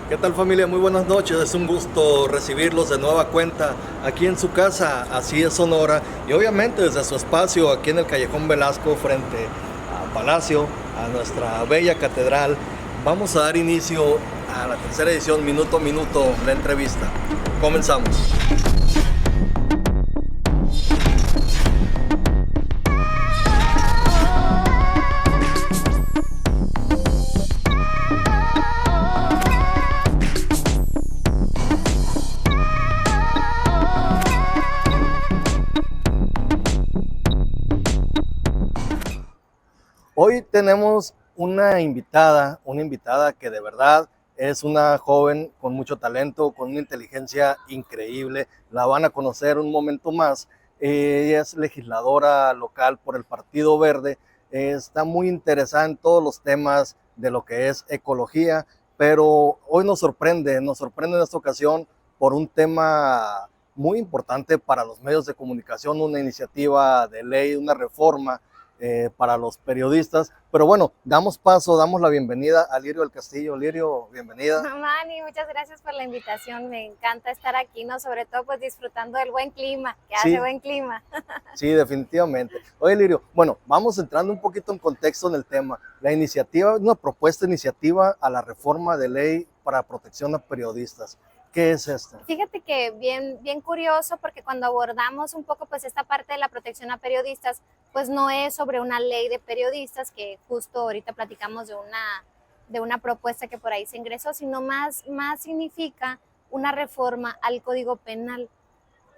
¿Qué tal, familia? Muy buenas noches. Es un gusto recibirlos de nueva cuenta aquí en su casa, así es Sonora, y obviamente desde su espacio aquí en el Callejón Velasco frente a Palacio, a nuestra bella catedral. Vamos a dar inicio a la tercera edición, minuto a minuto, la entrevista. Comenzamos. Hoy tenemos una invitada que de verdad es una joven con mucho talento, con una inteligencia increíble. La van a conocer un momento más. Ella es legisladora local por el Partido Verde. Está muy interesada en todos los temas de lo que es ecología, pero hoy nos sorprende en esta ocasión por un tema muy importante para los medios de comunicación, una iniciativa de ley, una reforma para los periodistas. Pero bueno, damos la bienvenida a Lirio del Castillo. Lirio, bienvenida. Manny, muchas gracias por la invitación. Me encanta estar aquí, ¿no? Sobre todo pues disfrutando del buen clima, que Sí, hace buen clima. sí, definitivamente. Oye, Lirio, bueno, vamos entrando un poquito en contexto en el tema. La iniciativa, una propuesta iniciativa a la reforma de ley para protección a periodistas. ¿Qué es esto? Fíjate que bien curioso porque cuando abordamos un poco pues esta parte de la protección a periodistas, pues no es sobre una ley de periodistas, que justo ahorita platicamos de una propuesta que por ahí se ingresó, sino más significa una reforma al Código Penal.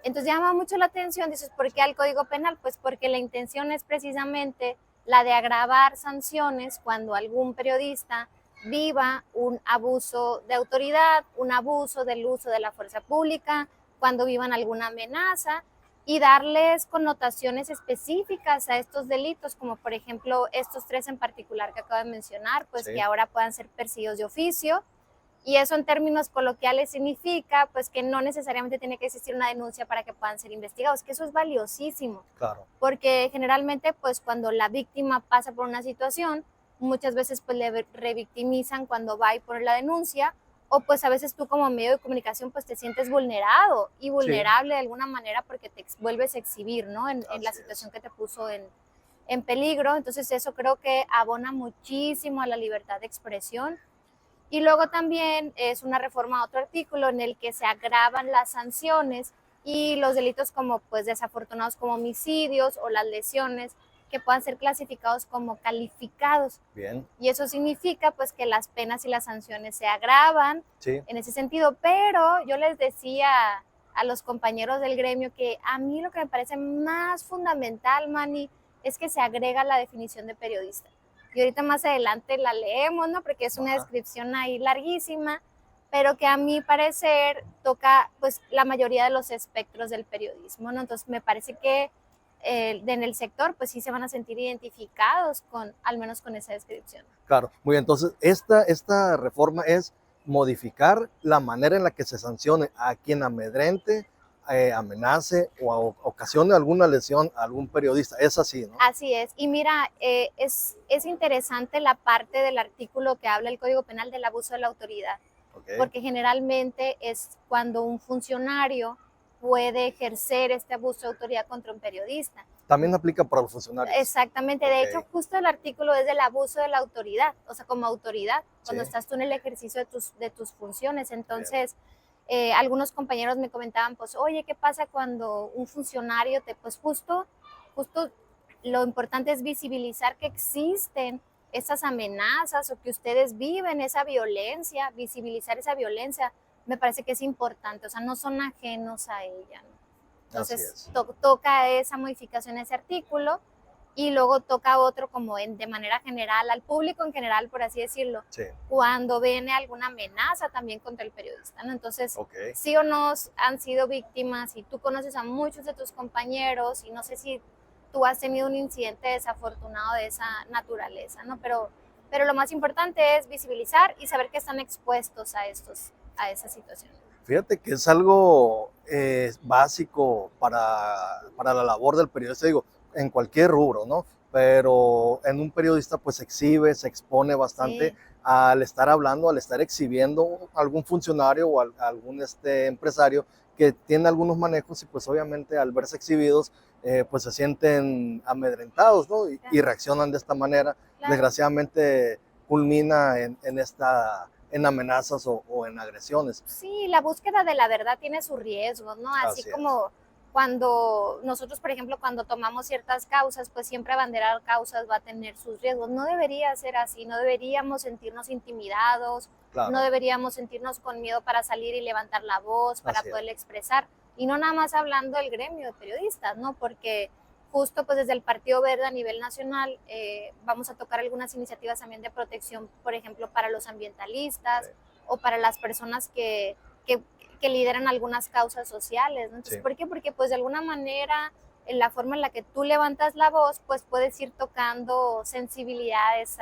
Entonces llama mucho la atención, dices, ¿por qué al Código Penal? Pues porque la intención es precisamente la de agravar sanciones cuando algún periodista viva un abuso de autoridad, un abuso del uso de la fuerza pública, cuando vivan alguna amenaza, y darles connotaciones específicas a estos delitos, como por ejemplo estos tres en particular que acabo de mencionar, pues Sí. que ahora puedan ser perseguidos de oficio. Y eso en términos coloquiales significa pues que no necesariamente tiene que existir una denuncia para que puedan ser investigados, que eso es valiosísimo, Claro. porque generalmente pues cuando la víctima pasa por una situación, muchas veces pues le revictimizan cuando va y pone la denuncia, o pues a veces tú como medio de comunicación pues te sientes vulnerado y Sí, vulnerable de alguna manera porque te vuelves a exhibir, ¿no? En la así situación es. que te puso en peligro. Entonces eso creo que abona muchísimo a la libertad de expresión. Y luego también es una reforma a otro artículo en el que se agravan las sanciones y los delitos como pues desafortunados como homicidios o las lesiones que puedan ser clasificados como calificados. Bien. Y eso significa pues que las penas y las sanciones se agravan Sí. en ese sentido. Pero yo les decía a los compañeros del gremio que a mí lo que me parece más fundamental, Manny, es que se agrega la definición de periodista. Y ahorita más adelante la leemos, ¿no? Porque es una Ajá. descripción ahí larguísima, pero que a mi parecer toca pues la mayoría de los espectros del periodismo, ¿no? Entonces me parece que en el sector pues sí se van a sentir identificados con, al menos con esa descripción. Claro. Muy bien, entonces esta reforma es modificar la manera en la que se sancione a quien amedrente, amenace o ocasione alguna lesión a algún periodista. Es así, ¿no? Así es. Y mira, es interesante la parte del artículo que habla el Código Penal del abuso de la autoridad, Ok. porque generalmente es cuando un funcionario puede ejercer este abuso de autoridad contra un periodista. También aplica para los funcionarios. Exactamente, de hecho, Ok. justo el artículo es del abuso de la autoridad, o sea, como autoridad, cuando Sí. estás tú en el ejercicio de tus funciones. Bien. Entonces, algunos compañeros me comentaban, pues, oye, ¿qué pasa cuando un funcionario te, pues justo lo importante es visibilizar que existen esas amenazas o que ustedes viven esa violencia, visibilizar esa violencia, me parece que es importante, o sea, no son ajenos a ella, ¿no? Así Entonces, es. toca esa modificación, ese artículo, y luego toca otro como de manera general, al público en general, por así decirlo, Sí. cuando viene alguna amenaza también contra el periodista, ¿no? Entonces, Ok. sí o no han sido víctimas y tú conoces a muchos de tus compañeros y no sé si tú has tenido un incidente desafortunado de esa naturaleza, ¿no? Pero lo más importante es visibilizar y saber que están expuestos a esa situación. Fíjate que es algo básico para la labor del periodista, digo, en cualquier rubro, ¿no? pero en un periodista pues se exhibe, se expone bastante Sí, al estar hablando, al estar exhibiendo a algún funcionario o a algún empresario que tiene algunos manejos y pues obviamente al verse exhibidos pues se sienten amedrentados, ¿no? Y claro, reaccionan de esta manera. claro. Desgraciadamente culmina en amenazas o en agresiones. Sí, la búsqueda de la verdad tiene sus riesgos, ¿no? Así Así es. como cuando nosotros, por ejemplo, cuando tomamos ciertas causas, pues siempre abanderar causas va a tener sus riesgos. No debería ser así, no deberíamos sentirnos intimidados, no Claro, deberíamos sentirnos con miedo para salir y levantar la voz, para así es. poder expresar. Y no nada más hablando del gremio de periodistas, ¿no? Porque justo pues desde el Partido Verde a nivel nacional vamos a tocar algunas iniciativas también de protección, por ejemplo, para los ambientalistas o para las personas que, que lideran algunas causas sociales, ¿no? Entonces, Sí. ¿por qué? Porque pues de alguna manera en la forma en la que tú levantas la voz, pues puedes ir tocando sensibilidades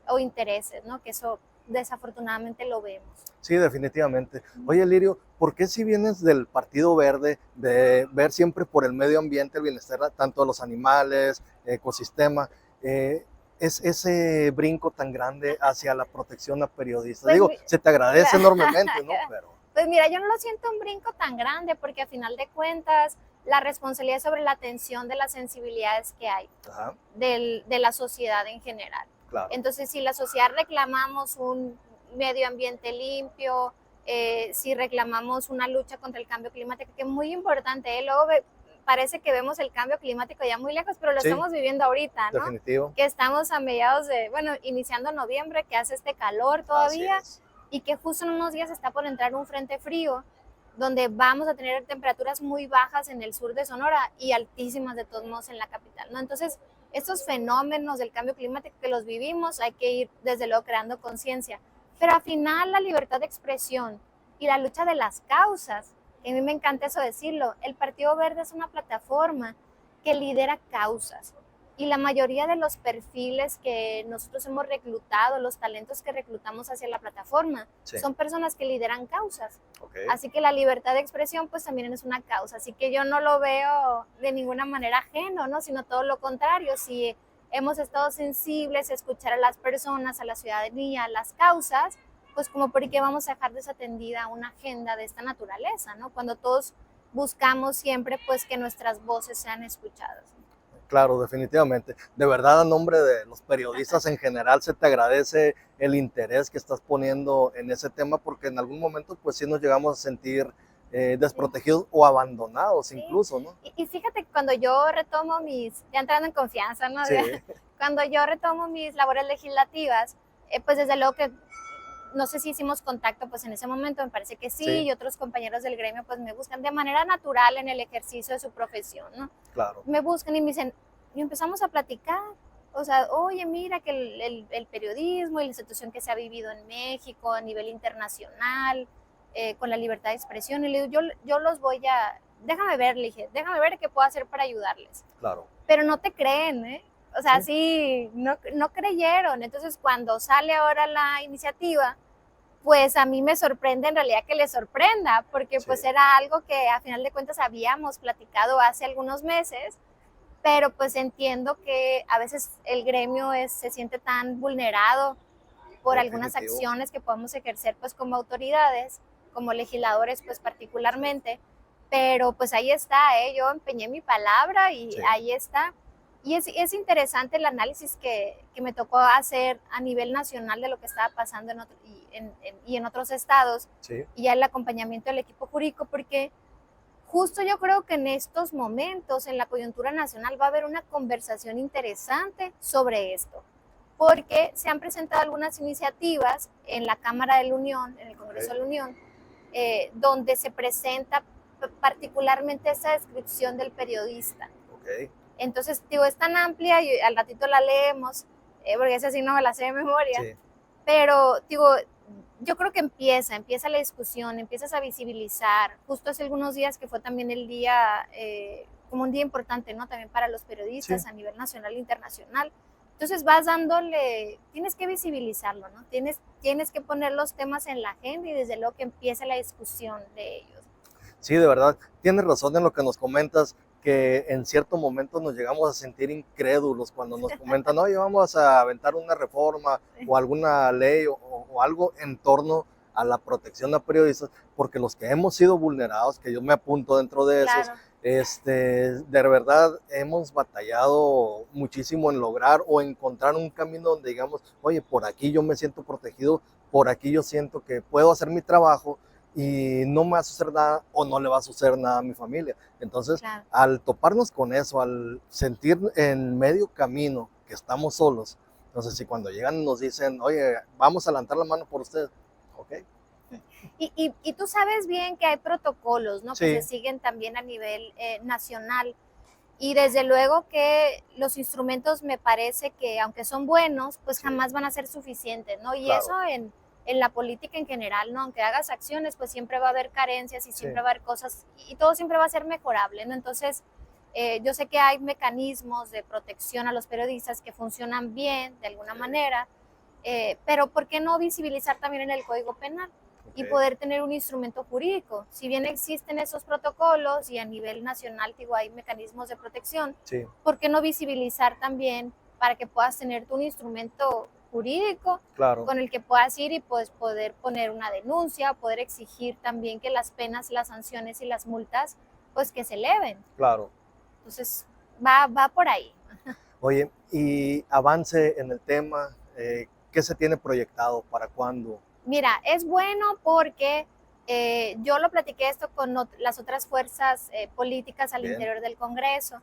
o intereses, ¿no? Que eso desafortunadamente lo vemos. Sí, definitivamente. Oye, Lirio, ¿por qué si vienes del Partido Verde, de ver siempre por el medio ambiente, el bienestar tanto de los animales, ecosistema, eh, es ese brinco tan grande hacia la protección a periodistas? Pues, Digo, se te agradece enormemente, ¿no? Pero, pues mira, yo no lo siento un brinco tan grande porque a final de cuentas la responsabilidad es sobre la atención de las sensibilidades que hay ajá, de la sociedad en general. claro, Entonces, si la sociedad reclamamos un medio ambiente limpio, si reclamamos una lucha contra el cambio climático, que es muy importante, luego parece que vemos el cambio climático ya muy lejos, pero lo sí, estamos viviendo ahorita, ¿no? definitivo, Que estamos a mediados de, bueno, iniciando noviembre, que hace este calor así todavía es. y que justo en unos días está por entrar un frente frío donde vamos a tener temperaturas muy bajas en el sur de Sonora y altísimas de todos modos en la capital, ¿no? Entonces, estos fenómenos del cambio climático que los vivimos, hay que ir desde luego creando conciencia. Pero al final la libertad de expresión y la lucha de las causas, que a mí me encanta eso decirlo, el Partido Verde es una plataforma que lidera causas. Y la mayoría de los perfiles que nosotros hemos reclutado, los talentos que reclutamos hacia la plataforma, Sí, son personas que lideran causas. ok. Así que la libertad de expresión pues también es una causa. Así que yo no lo veo de ninguna manera ajeno, ¿no? Sino todo lo contrario. Si hemos estado sensibles a escuchar a las personas, a la ciudadanía, a las causas, pues como por qué vamos a dejar desatendida una agenda de esta naturaleza, ¿no? Cuando todos buscamos siempre pues que nuestras voces sean escuchadas. Claro, definitivamente. De verdad, a nombre de los periodistas en general, se te agradece el interés que estás poniendo en ese tema, porque en algún momento, pues sí nos llegamos a sentir Sí, desprotegidos o abandonados sí. incluso, ¿no? Y fíjate que cuando yo retomo ya entrando en confianza, ¿no? Sí, Cuando yo retomo mis labores legislativas, pues desde luego que no sé si hicimos contacto pues en ese momento, me parece que sí, sí, y otros compañeros del gremio pues me buscan de manera natural en el ejercicio de su profesión, ¿no? claro, Me buscan y me dicen, y empezamos a platicar, o sea, oye, mira que el periodismo y la institución que se ha vivido en México a nivel internacional, con la libertad de expresión, y le digo, yo los voy a, déjame ver, le dije, déjame ver qué puedo hacer para ayudarles. claro, Pero no te creen, ¿eh? O sea, sí, sí, no creyeron. Entonces, cuando sale ahora la iniciativa, pues a mí me sorprende en realidad que les sorprenda, porque sí, pues era algo que a final de cuentas habíamos platicado hace algunos meses, pero pues entiendo que a veces el gremio se siente tan vulnerado por algunas definitivo, acciones que podemos ejercer pues como autoridades, como legisladores pues sí, particularmente, pero pues ahí está, yo empeñé mi palabra y sí, ahí está. Y es interesante el análisis que me tocó hacer a nivel nacional de lo que estaba pasando y en otros estados sí, y el acompañamiento del equipo jurídico, porque justo yo creo que en estos momentos, en la coyuntura nacional, va a haber una conversación interesante sobre esto, porque se han presentado algunas iniciativas en la Cámara de la Unión, en el Congreso ok, de la Unión, donde se presenta particularmente esa descripción del periodista. ok, Entonces, digo, es tan amplia y al ratito la leemos, porque esa sí no me la sé de memoria, sí, pero digo, yo creo que empieza la discusión, empiezas a visibilizar. Justo hace algunos días que fue también el día, como un día importante, ¿no? También para los sí, periodistas a nivel nacional e internacional. Entonces vas dándole, tienes que visibilizarlo, ¿no? Tienes que poner los temas en la agenda y desde luego que empiece la discusión de ellos. sí, de verdad, tienes razón en lo que nos comentas. que en cierto momento nos llegamos a sentir incrédulos cuando nos comentan, oye, vamos a aventar una reforma o alguna ley o algo en torno a la protección a periodistas, porque los que hemos sido vulnerados, que yo me apunto dentro de esos, Claro. de verdad hemos batallado muchísimo en lograr o encontrar un camino donde digamos, oye, por aquí yo me siento protegido, por aquí yo siento que puedo hacer mi trabajo y no me va a suceder nada o no le va a suceder nada a mi familia. Entonces, Claro. al toparnos con eso, al sentir en medio camino que estamos solos, entonces si cuando llegan nos dicen, oye, vamos a levantar la mano por ustedes, ok. Y tú sabes bien que hay protocolos, ¿no? Que se Sí, siguen también a nivel nacional. Y desde luego que los instrumentos me parece que, aunque son buenos, pues sí, jamás van a ser suficientes, ¿no? Y claro, eso en la política en general, ¿no? Aunque hagas acciones, pues siempre va a haber carencias y sí, siempre va a haber cosas, y todo siempre va a ser mejorable, ¿no? Entonces, yo sé que hay mecanismos de protección a los periodistas que funcionan bien, de alguna manera, pero ¿por qué no visibilizar también en el Código Penal? Y ok, poder tener un instrumento jurídico. Si bien existen esos protocolos y a nivel nacional digo, hay mecanismos de protección, sí, ¿por qué no visibilizar también para que puedas tener un instrumento jurídico claro, con el que puedas ir y pues poder poner una denuncia, poder exigir también que las penas, las sanciones y las multas pues que se eleven? claro. Entonces va por ahí. Oye, y avance en el tema, ¿qué se tiene proyectado? ¿Para cuándo? Mira, es bueno porque yo lo platiqué esto con las otras fuerzas políticas al Bien, interior del Congreso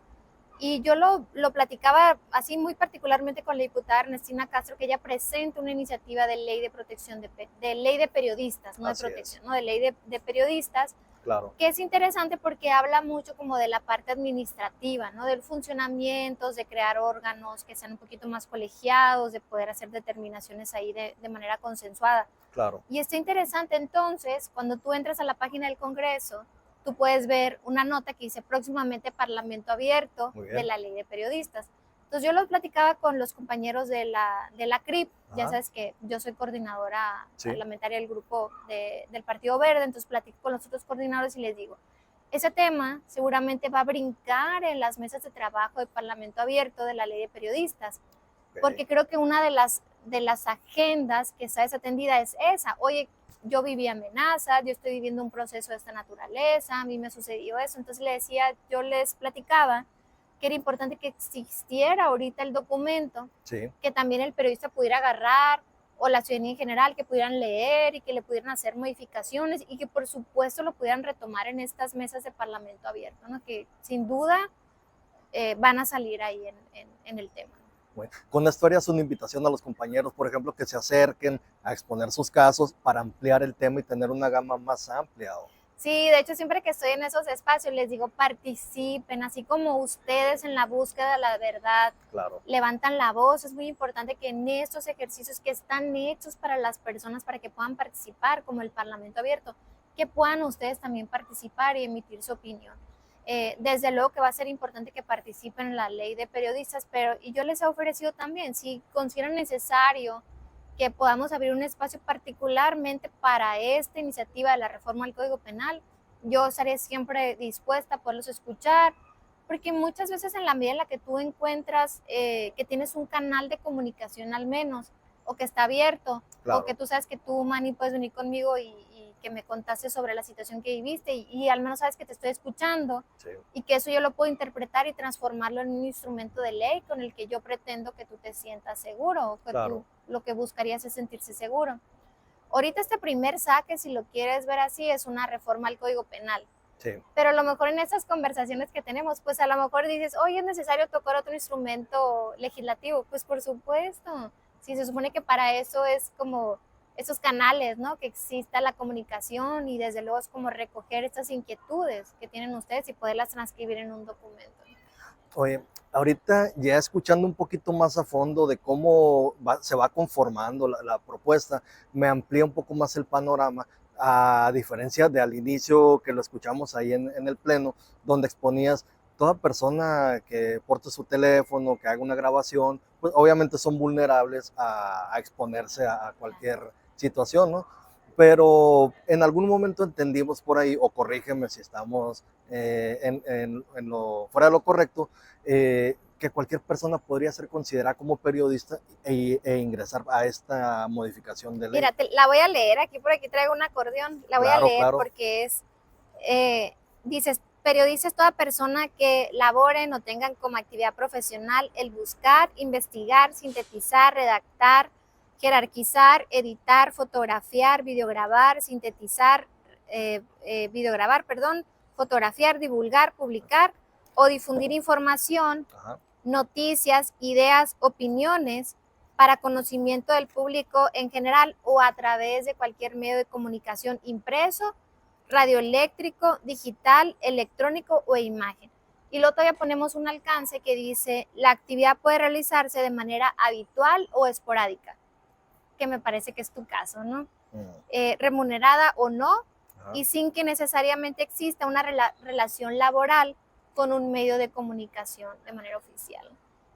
y yo lo platicaba así muy particularmente con la diputada Ernestina Castro, que ella presenta una iniciativa de ley de protección de ley de periodistas, no de así es, protección, no de ley de periodistas, claro, que es interesante porque habla mucho como de la parte administrativa, ¿no? Del funcionamiento, de crear órganos que sean un poquito más colegiados, de poder hacer determinaciones ahí de manera consensuada. claro, Y está interesante entonces, cuando tú entras a la página del Congreso, tú puedes ver una nota que dice próximamente Parlamento abierto muy de bien, la ley de periodistas. Entonces yo lo platicaba con los compañeros de la CRIP, ya ajá, sabes que yo soy coordinadora sí, parlamentaria del grupo del Partido Verde, entonces platico con los otros coordinadores y les digo, ese tema seguramente va a brincar en las mesas de trabajo del Parlamento abierto de la ley de periodistas, ok, porque creo que una de las agendas que está desatendida es esa. Oye, yo viví amenazas, yo estoy viviendo un proceso de esta naturaleza, a mí me sucedió eso. Entonces le decía, yo les platicaba que era importante que existiera ahorita el documento, sí, que también el periodista pudiera agarrar o la ciudadanía en general, que pudieran leer y que le pudieran hacer modificaciones y que por supuesto lo pudieran retomar en estas mesas de Parlamento abierto, ¿no? Que sin duda van a salir ahí en el tema. bueno. Con esto harías una invitación a los compañeros, por ejemplo, que se acerquen a exponer sus casos para ampliar el tema y tener una gama más amplia. Sí, de hecho siempre que estoy en esos espacios les digo participen, así como ustedes en la búsqueda de la verdad Claro, levantan la voz, es muy importante que en estos ejercicios que están hechos para las personas, para que puedan participar, como el Parlamento abierto, que puedan ustedes también participar y emitir su opinión. Desde luego que va a ser importante que participen en la ley de periodistas, pero y yo les he ofrecido también, si consideran necesario que podamos abrir un espacio particularmente para esta iniciativa de la reforma al Código Penal. Yo estaré siempre dispuesta a poderlos escuchar, porque muchas veces en la medida en la que tú encuentras que tienes un canal de comunicación al menos, o que está abierto, o que claro, tú sabes que tú, Manny, puedes venir conmigo y que me contaste sobre la situación que viviste y al menos sabes que te estoy escuchando sí, y que eso yo lo puedo interpretar y transformarlo en un instrumento de ley con el que yo pretendo que tú te sientas seguro, o que tú claro, lo que buscarías es sentirse seguro. Ahorita este primer saque, si lo quieres ver así, es una reforma al Código Penal. sí, Pero a lo mejor en estas conversaciones que tenemos, pues a lo mejor dices, oye, es necesario tocar otro instrumento legislativo. Pues por supuesto, si se supone que para eso es como esos canales, ¿no? Que exista la comunicación y desde luego es como recoger estas inquietudes que tienen ustedes y poderlas transcribir en un documento. oye, ahorita ya escuchando un poquito más a fondo de cómo se va conformando la propuesta, me amplía un poco más el panorama, a diferencia de al inicio que lo escuchamos ahí en el pleno, donde exponías toda persona que porte su teléfono, que haga una grabación, pues obviamente son vulnerables a exponerse a Claro. cualquier situación, ¿no? pero en algún momento entendimos por ahí, o corrígeme si estamos fuera de lo correcto, que cualquier persona podría ser considerada como periodista e ingresar a esta modificación de ley. Mira, la voy a leer, por aquí traigo un acordeón, la voy a Claro, leer claro. porque dices, periodista es toda persona que laboren o tengan como actividad profesional el buscar, investigar, sintetizar, redactar, jerarquizar, editar, fotografiar, videograbar, sintetizar, fotografiar, divulgar, publicar o difundir información, Ajá. noticias, ideas, opiniones para conocimiento del público en general o a través de cualquier medio de comunicación impreso, radioeléctrico, digital, electrónico o imagen. Y luego todavía ponemos un alcance que dice, la actividad puede realizarse de manera habitual o esporádica, que me parece que es tu caso, ¿no? Remunerada o no, Ajá. y sin que necesariamente exista una relación laboral con un medio de comunicación de manera oficial.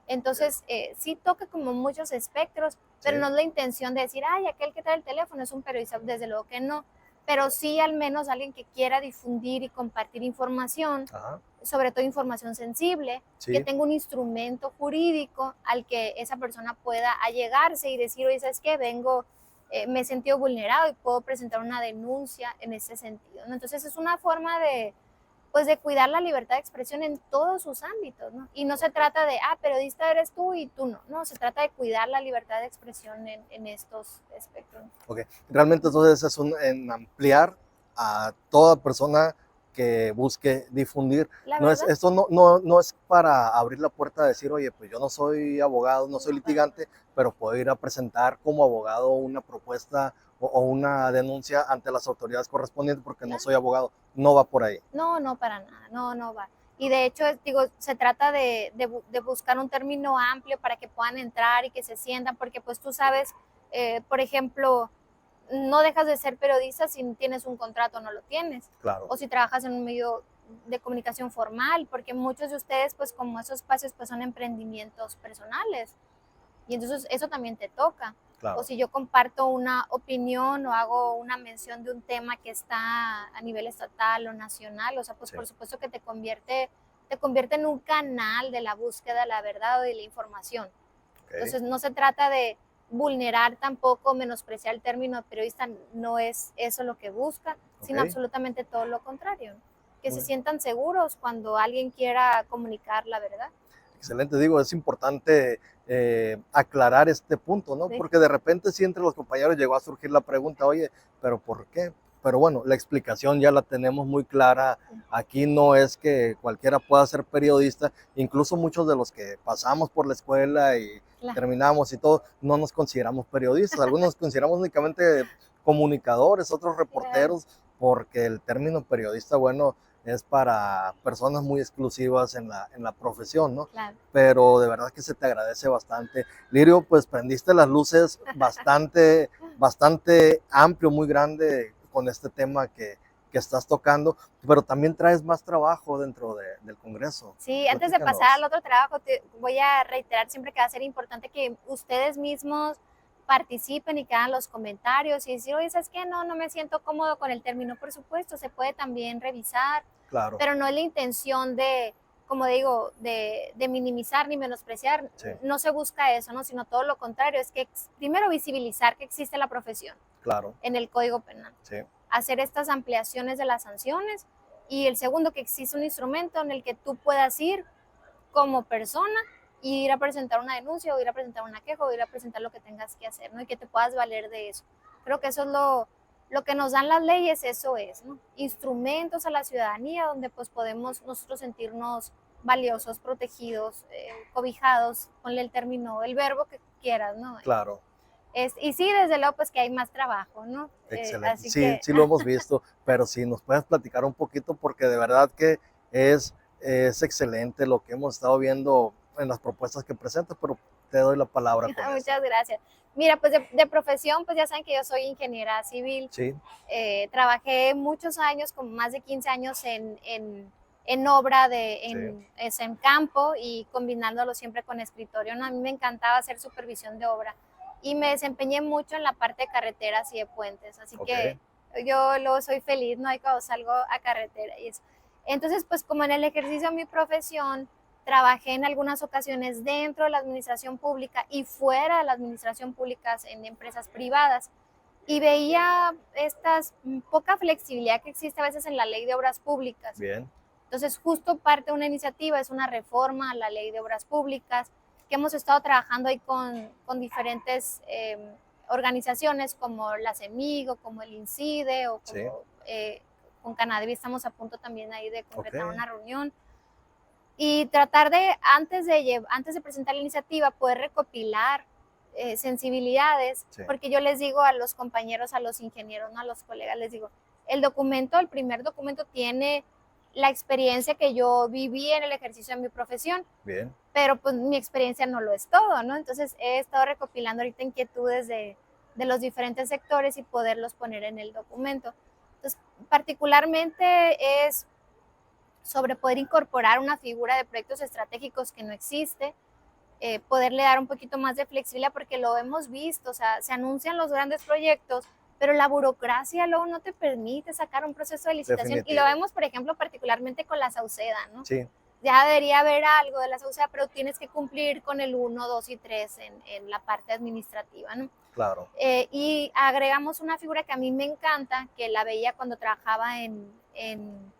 Entonces, sí toca como muchos espectros, pero Sí. no es la intención de decir, ay, aquel que trae el teléfono es un periodista, desde luego que no, pero sí al menos alguien que quiera difundir y compartir información, Ajá. sobre todo información sensible, Sí. que tenga un instrumento jurídico al que esa persona pueda allegarse y decir, oye, ¿sabes qué? Me he sentido vulnerado y puedo presentar una denuncia en ese sentido, ¿no? Entonces es una forma de cuidar la libertad de expresión en todos sus ámbitos, ¿no? Y no se trata de, periodista eres tú y tú no, no, se trata de cuidar la libertad de expresión en estos espectros. Ok, realmente entonces es en ampliar a toda persona que busque difundir. Esto no es para abrir la puerta a decir, oye, pues yo no soy abogado, no soy litigante, pero puedo ir a presentar como abogado una propuesta o una denuncia ante las autoridades correspondientes porque no soy abogado. No va por ahí. No, no, para nada, no va. Y de hecho, digo, se trata de buscar un término amplio para que puedan entrar y que se sientan, porque pues tú sabes, por ejemplo, no dejas de ser periodista si tienes un contrato o no lo tienes. Claro. O si trabajas en un medio de comunicación formal, porque muchos de ustedes, pues como esos espacios, pues son emprendimientos personales. Y entonces eso también te toca. Claro. O si yo comparto una opinión o hago una mención de un tema que está a nivel estatal o nacional, o sea, pues sí, por supuesto que te convierte en un canal de la búsqueda de la verdad o de la información. Okay. Entonces no se trata de vulnerar tampoco, menospreciar el término de periodista, no es eso lo que busca, okay, sino absolutamente todo lo contrario. Que se sientan seguros cuando alguien quiera comunicar la verdad. Excelente, digo, es importante aclarar este punto, ¿no? Sí. Porque de repente sí entre los compañeros llegó a surgir la pregunta, oye, ¿pero por qué? Pero bueno, la explicación ya la tenemos muy clara. Aquí no es que cualquiera pueda ser periodista, incluso muchos de los que pasamos por la escuela y terminamos y todo, no nos consideramos periodistas, algunos nos consideramos únicamente comunicadores, otros reporteros, porque el término periodista, bueno, es para personas muy exclusivas en la profesión, ¿no? Claro. Pero de verdad que se te agradece bastante. Lirio, pues prendiste las luces bastante amplio, muy grande con este tema que estás tocando, pero también traes más trabajo dentro del Congreso. Sí, antes de pasar al otro trabajo, voy a reiterar siempre que va a ser importante que ustedes mismos participen y que hagan los comentarios y decir, oye, ¿sabes qué? No me siento cómodo con el término, por supuesto, se puede también revisar, claro, pero no es la intención de, como digo, de minimizar ni menospreciar, sí, no se busca eso, ¿no? Sino todo lo contrario, es que primero visibilizar que existe la profesión, claro, en el Código Penal, sí, hacer estas ampliaciones de las sanciones y el segundo, que existe un instrumento en el que tú puedas ir como persona y ir a presentar una denuncia o ir a presentar una queja o ir a presentar lo que tengas que hacer, ¿no? Y que te puedas valer de eso. Creo que eso es lo que nos dan las leyes, eso es, ¿no? Instrumentos a la ciudadanía donde pues podemos nosotros sentirnos valiosos, protegidos, cobijados, ponle el término, el verbo que quieras, ¿no? Claro. Y sí, desde luego, pues que hay más trabajo, ¿no? Excelente. Sí lo hemos visto, pero si nos puedes platicar un poquito, porque de verdad que es excelente lo que hemos estado viendo en las propuestas que presentas, pero te doy la palabra. Muchas gracias. Mira, pues de profesión, pues ya saben que yo soy ingeniera civil. Sí. Trabajé muchos años, como más de 15 años en obra, en campo y combinándolo siempre con escritorio, ¿no? A mí me encantaba hacer supervisión de obra. y me desempeñé mucho en la parte de carreteras y de puentes, así Ok, que yo luego soy feliz, ¿no? Y cuando salgo a carretera y eso. Entonces, pues como en el ejercicio de mi profesión, trabajé en algunas ocasiones dentro de la administración pública y fuera de la administración pública en empresas privadas y veía poca flexibilidad que existe a veces en la ley de obras públicas. bien, Entonces, justo parte de una iniciativa es una reforma a la ley de obras públicas que hemos estado trabajando ahí con diferentes organizaciones como la CEMIG, como el INCIDE, o sí, como con Canadevi estamos a punto también ahí de ok, concretar una reunión y tratar de antes de presentar la iniciativa, poder recopilar sensibilidades, sí, porque yo les digo a los compañeros, a los ingenieros, ¿no? A los colegas, les digo, el primer documento tiene la experiencia que yo viví en el ejercicio de mi profesión, bien, pero pues mi experiencia no lo es todo, ¿no? Entonces he estado recopilando ahorita inquietudes de los diferentes sectores y poderlos poner en el documento. Entonces, particularmente es sobre poder incorporar una figura de proyectos estratégicos que no existe, poderle dar un poquito más de flexibilidad porque lo hemos visto, o sea, se anuncian los grandes proyectos, pero la burocracia luego no te permite sacar un proceso de licitación y lo definitivo, vemos, por ejemplo, particularmente con la Sauceda, ¿no? sí, Ya debería haber algo de la Sauceda, pero tienes que cumplir con el 1, 2 y 3 en la parte administrativa, ¿no? claro, Y agregamos una figura que a mí me encanta, que la veía cuando trabajaba en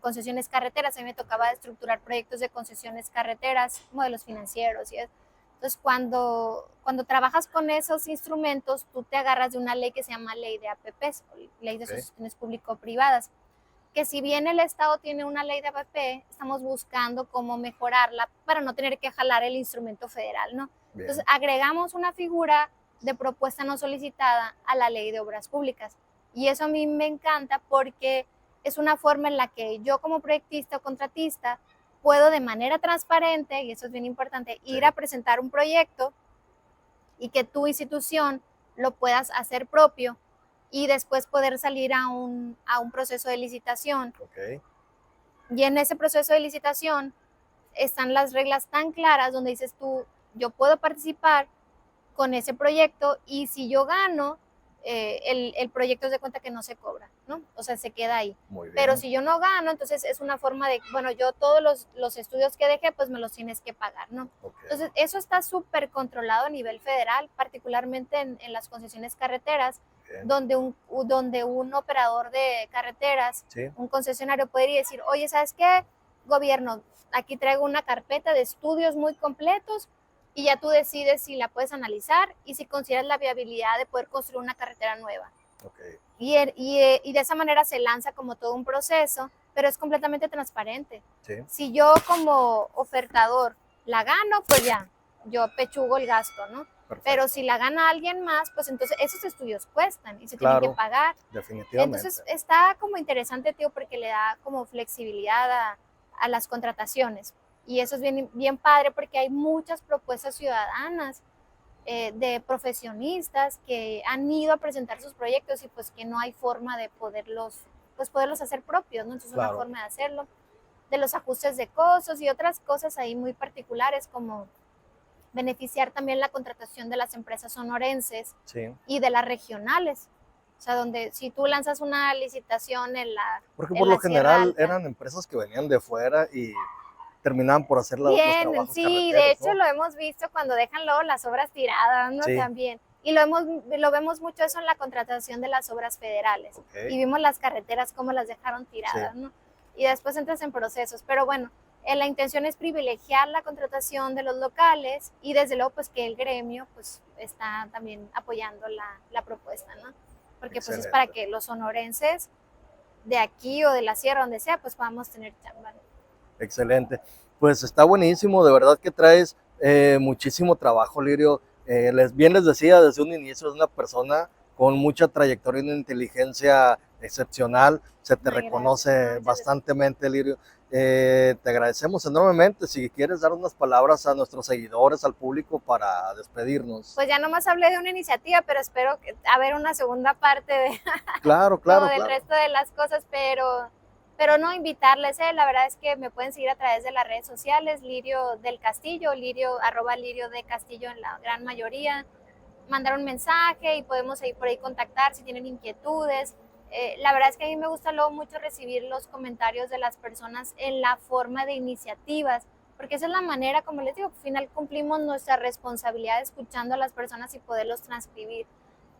concesiones carreteras. A mí me tocaba estructurar proyectos de concesiones carreteras, modelos financieros y eso. Entonces, cuando trabajas con esos instrumentos, tú te agarras de una ley que se llama Ley de APPs, Ley de ok, Asociaciones Público-Privadas, que si bien el Estado tiene una ley de APP, estamos buscando cómo mejorarla para no tener que jalar el instrumento federal, ¿no? bien, Entonces, agregamos una figura de propuesta no solicitada a la ley de obras públicas. Y eso a mí me encanta porque es una forma en la que yo como proyectista o contratista puedo de manera transparente, y eso es bien importante, sí, ir a presentar un proyecto y que tu institución lo puedas hacer propio y después poder salir a un proceso de licitación. ok, Y en ese proceso de licitación están las reglas tan claras donde dices tú, yo puedo participar con ese proyecto y si yo gano, el proyecto se cuenta que no se cobra, ¿no? O sea, se queda ahí. muy Pero bien, si yo no gano, entonces es una forma de, bueno, yo todos los estudios que dejé, pues me los tienes que pagar, ¿no? ok, Entonces, eso está súper controlado a nivel federal, particularmente en las concesiones carreteras, bien, donde un operador de carreteras, sí, un concesionario puede ir y decir, oye, ¿sabes qué? Gobierno, aquí traigo una carpeta de estudios muy completos y ya tú decides si la puedes analizar y si consideras la viabilidad de poder construir una carretera nueva. ok, Y de esa manera se lanza como todo un proceso, pero es completamente transparente. sí, Si yo como ofertador la gano, pues ya, yo pechugo el gasto, ¿no? Pero perfecto, si la gana alguien más, pues entonces esos estudios cuestan y se tienen que claro, pagar. definitivamente, Entonces está como interesante, tío, porque le da como flexibilidad a las contrataciones. Y eso es bien, bien padre porque hay muchas propuestas ciudadanas de profesionistas que han ido a presentar sus proyectos y pues que no hay forma de poderlos hacer propios, ¿no? Entonces una claro, forma de hacerlo, de los ajustes de costos y otras cosas ahí muy particulares como beneficiar también la contratación de las empresas sonorenses sí, y de las regionales. O sea, donde si tú lanzas una licitación en la, porque por en lo la Sierra general Alta, eran empresas que venían de fuera y terminaban por hacer los vienen, trabajos sí, de carreteros, hecho ¿no? lo hemos visto cuando dejan luego las obras tiradas, ¿no? Sí, También. Y lo vemos mucho eso en la contratación de las obras federales. ok, Y vimos las carreteras cómo las dejaron sí, tiradas, ¿no? Y después entras en procesos. Pero bueno, la intención es privilegiar la contratación de los locales y desde luego pues que el gremio pues está también apoyando la propuesta, ¿no? Porque pues es para excelente, que los sonorenses de aquí o de la sierra, donde sea, pues podamos tener chamba, ¿no? excelente. Pues está buenísimo, de verdad que traes muchísimo trabajo, Lirio. Bien les decía, desde un inicio es una persona con mucha trayectoria y una inteligencia excepcional, se te Ay, gracias. No, reconoce muchas gracias. bastantemente, Lirio. Te agradecemos enormemente. Si quieres dar unas palabras a nuestros seguidores, al público, para despedirnos. Pues ya nomás hablé de una iniciativa, pero espero que haber una segunda parte de Claro, como claro, del claro. resto de las cosas, pero no invitarles, la verdad es que me pueden seguir a través de las redes sociales, Lirio del Castillo, Lirio, @Lirio de Castillo en la gran mayoría, mandar un mensaje y podemos ahí por ahí contactar si tienen inquietudes. La verdad es que a mí me gusta luego mucho recibir los comentarios de las personas en la forma de iniciativas, porque esa es la manera, como les digo, al final cumplimos nuestra responsabilidad escuchando a las personas y poderlos transcribir.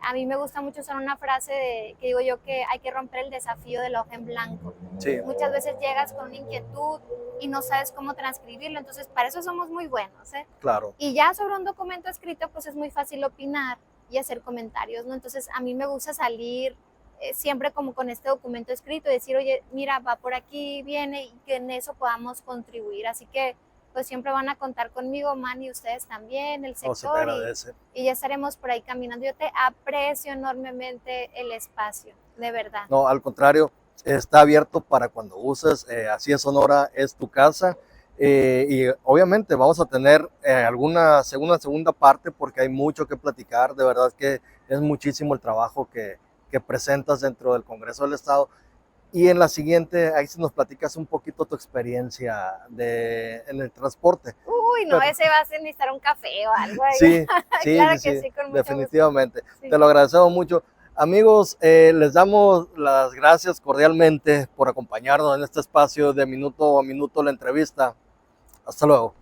A mí me gusta mucho usar una frase que digo yo, que hay que romper el desafío de la hoja en blanco. Sí. Muchas veces llegas con una inquietud y no sabes cómo transcribirlo, entonces para eso somos muy buenos, ¿eh? Claro. Y ya sobre un documento escrito, pues es muy fácil opinar y hacer comentarios, ¿no? Entonces a mí me gusta salir siempre como con este documento escrito y decir, oye, mira, va por aquí, viene, y que en eso podamos contribuir. Así que pues siempre van a contar conmigo, Man, y ustedes también, el sector, se te agradece. Y ya estaremos por ahí caminando. Yo te aprecio enormemente el espacio, de verdad. No, al contrario, está abierto para cuando uses. Así es, Sonora es tu casa. Y obviamente vamos a tener alguna segunda parte porque hay mucho que platicar. De verdad que es muchísimo el trabajo que presentas dentro del Congreso del Estado. Y en la siguiente, ahí sí nos platicas un poquito tu experiencia en el transporte. Uy, no, ese va a necesitar un café o algo ahí. Sí, sí, claro sí, que sí, con mucho definitivamente. gusto. Sí. Te lo agradecemos mucho. Amigos, les damos las gracias cordialmente por acompañarnos en este espacio de Minuto a Minuto la entrevista. Hasta luego.